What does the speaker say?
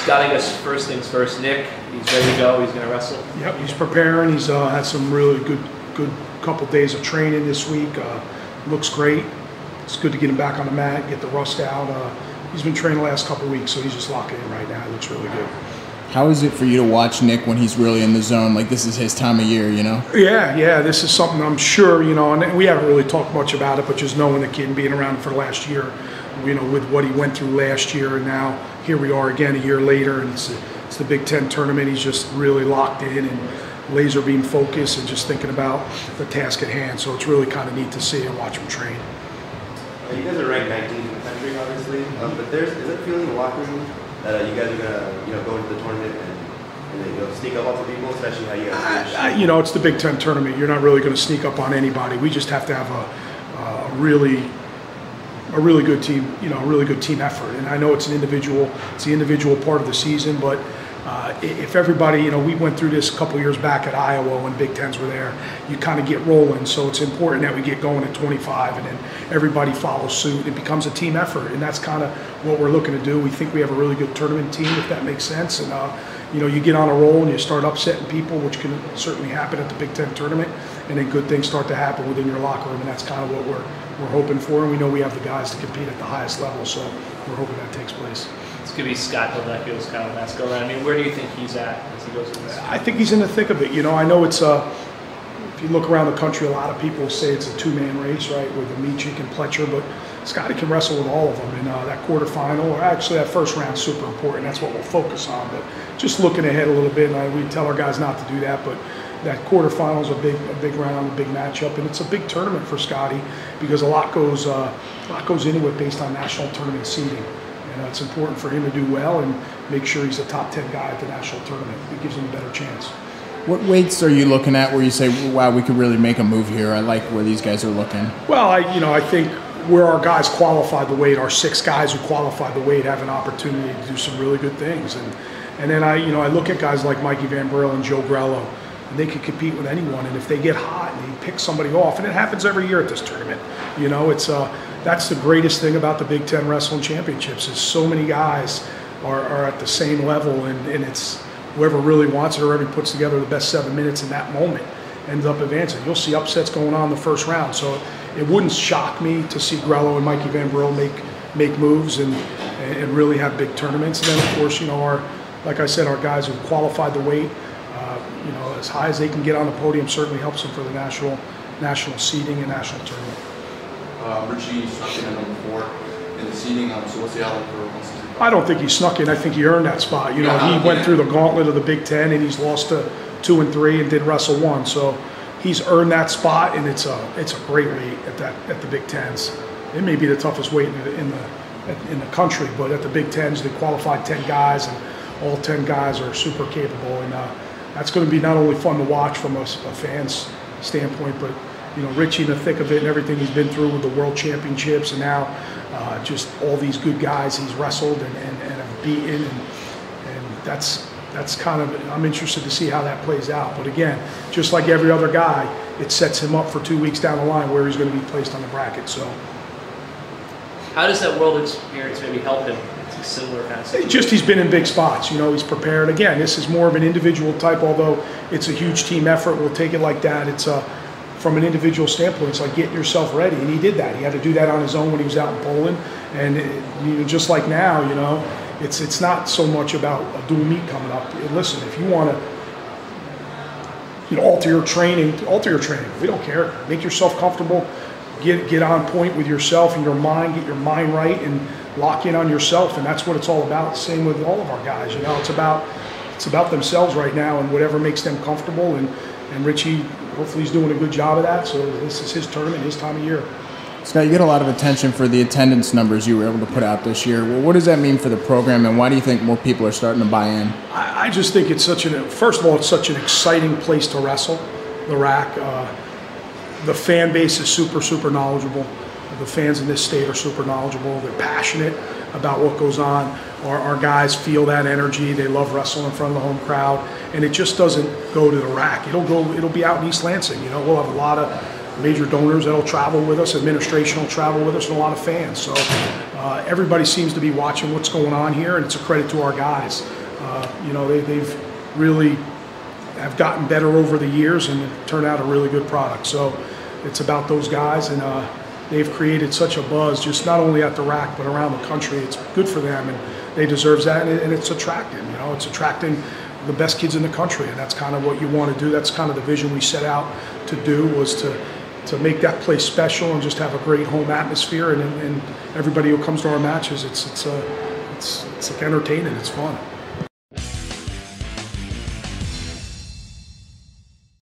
Scott, I guess first things first, Nick, he's ready to go, he's going to wrestle? Yep, he's preparing. He's had some really good couple days of training this week. Looks great. It's good to get him back on the mat, get the rust out. He's been training the last couple of weeks, so he's just locking in right now. It looks really good. How is it for you to watch Nick when he's really in the zone? Like, this is his time of year, you know? Yeah, this is something I'm sure, you know, and we haven't really talked much about it, but just knowing the kid and being around for the last year, you know, with what he went through last year, and now here we are again a year later, and it's the Big Ten tournament. He's just really locked in and laser beam focused and just thinking about the task at hand. So it's really kind of neat to see and watch him train. You guys are ranked 19th in the country, obviously, but is it feeling in the locker room that you guys are gonna, go into the tournament and sneak up on some people, especially how you guys? You know, it's the Big Ten tournament. You're not really going to sneak up on anybody. We just have to have a really good team, you know, a really good team effort. And I know it's the individual part of the season, but if everybody, you know, we went through this a couple years back at Iowa when Big Tens were there, you kind of get rolling. So it's important that we get going at 25 and then everybody follows suit. It becomes a team effort, and that's kind of what we're looking to do. We think we have a really good tournament team, if that makes sense. And, you know, you get on a roll and you start upsetting people, which can certainly happen at the Big Ten tournament, and then good things start to happen within your locker room, and that's kind of what we're hoping for. And we know we have the guys to compete at the highest level, so we're hoping that takes place. It's going to be Scott Goodale's kind of last go around. I mean, where do you think he's at as he goes through this? I think he's in the thick of it. You know, I know it's if you look around the country, a lot of people say it's a two-man race, right, with Amichik and Pletcher, but Scotty can wrestle with all of them. And that quarterfinal, or actually that first round, is super important. That's what we'll focus on. But just looking ahead a little bit, and we tell our guys not to do that, but that quarterfinal is a big round, a big matchup, and it's a big tournament for Scotty because a lot goes into it based on national tournament seeding. And it's important for him to do well and make sure he's a top 10 guy at the national tournament. It gives him a better chance. What weights are you looking at where you say, wow, we could really make a move here? I like where these guys are looking. Well, I think where our guys qualified the weight, our 6 guys who qualified the weight have an opportunity to do some really good things. And then I look at guys like Mikey Van Burl and Joe Grello, and they can compete with anyone. And if they get hot and they pick somebody off, and it happens every year at this tournament, you know, that's the greatest thing about the Big Ten Wrestling Championships is so many guys are at the same level, and it's whoever really wants it or whoever puts together the best 7 minutes in that moment ends up advancing. You'll see upsets going on in the first round, so it wouldn't shock me to see Grello and Mikey Van Burl make moves and really have big tournaments. And then, of course, you know, like I said, our guys who qualified the weight, you know, as high as they can get on the podium certainly helps them for the national seeding and national tournament. Richie snuck in at number 4 in the seeding, so what's the outlook for 1 season? I don't think he snuck in. I think he earned that spot. You know, he went through the gauntlet of the Big Ten, and he's lost to 2 and 3 and did wrestle 1. So he's earned that spot, and it's a great weight at the Big Tens. It may be the toughest weight in the country, but at the Big Tens, they qualified 10 guys, and all 10 guys are super capable, and that's going to be not only fun to watch from a fan's standpoint, but you know, Richie in the thick of it and everything he's been through with the World Championships, and now just all these good guys he's wrestled and have beaten, and that's kind of, I'm interested to see how that plays out. But again, just like every other guy, it sets him up for 2 weeks down the line where he's going to be placed on the bracket. So, how does that world experience maybe help him? It's a similar kind of situation. Just he's been in big spots. You know, he's prepared. Again, this is more of an individual type, although it's a huge team effort. We'll take it like that. It's from an individual standpoint, it's like getting yourself ready, and he did that. He had to do that on his own when he was out in Poland, and you know, just like now, you know, it's not so much about a dual meet coming up. Listen, if you want to, you know, alter your training. We don't care. Make yourself comfortable. Get on point with yourself and your mind. Get your mind right and lock in on yourself, and that's what it's all about. Same with all of our guys. You know, it's about themselves right now and whatever makes them comfortable. And Richie, hopefully he's doing a good job of that. So this is his tournament, his time of year. Scott, you get a lot of attention for the attendance numbers you were able to put out this year. Well, what does that mean for the program, and why do you think more people are starting to buy in? I just think it's first of all, it's such an exciting place to wrestle, the RAC. The fan base is super knowledgeable. The fans in this state are super knowledgeable. They're passionate about what goes on. Our guys feel that energy. They love wrestling in front of the home crowd, and it just doesn't go to the RAC. It'll be out in East Lansing. You know, we'll have a major donors that'll travel with us, administration will travel with us, and a lot of fans. So everybody seems to be watching what's going on here, and it's a credit to our guys. You know, they've really have gotten better over the years and turned out a really good product. So it's about those guys, and they've created such a buzz, just not only at the rack but around the country. It's good for them, and they deserve that, and it's attracting. You know, it's attracting the best kids in the country, and that's kind of what you want to do. That's kind of the vision we set out to do, was to make that place special and just have a great home atmosphere, and everybody who comes to our matches, it's like entertaining. It's fun.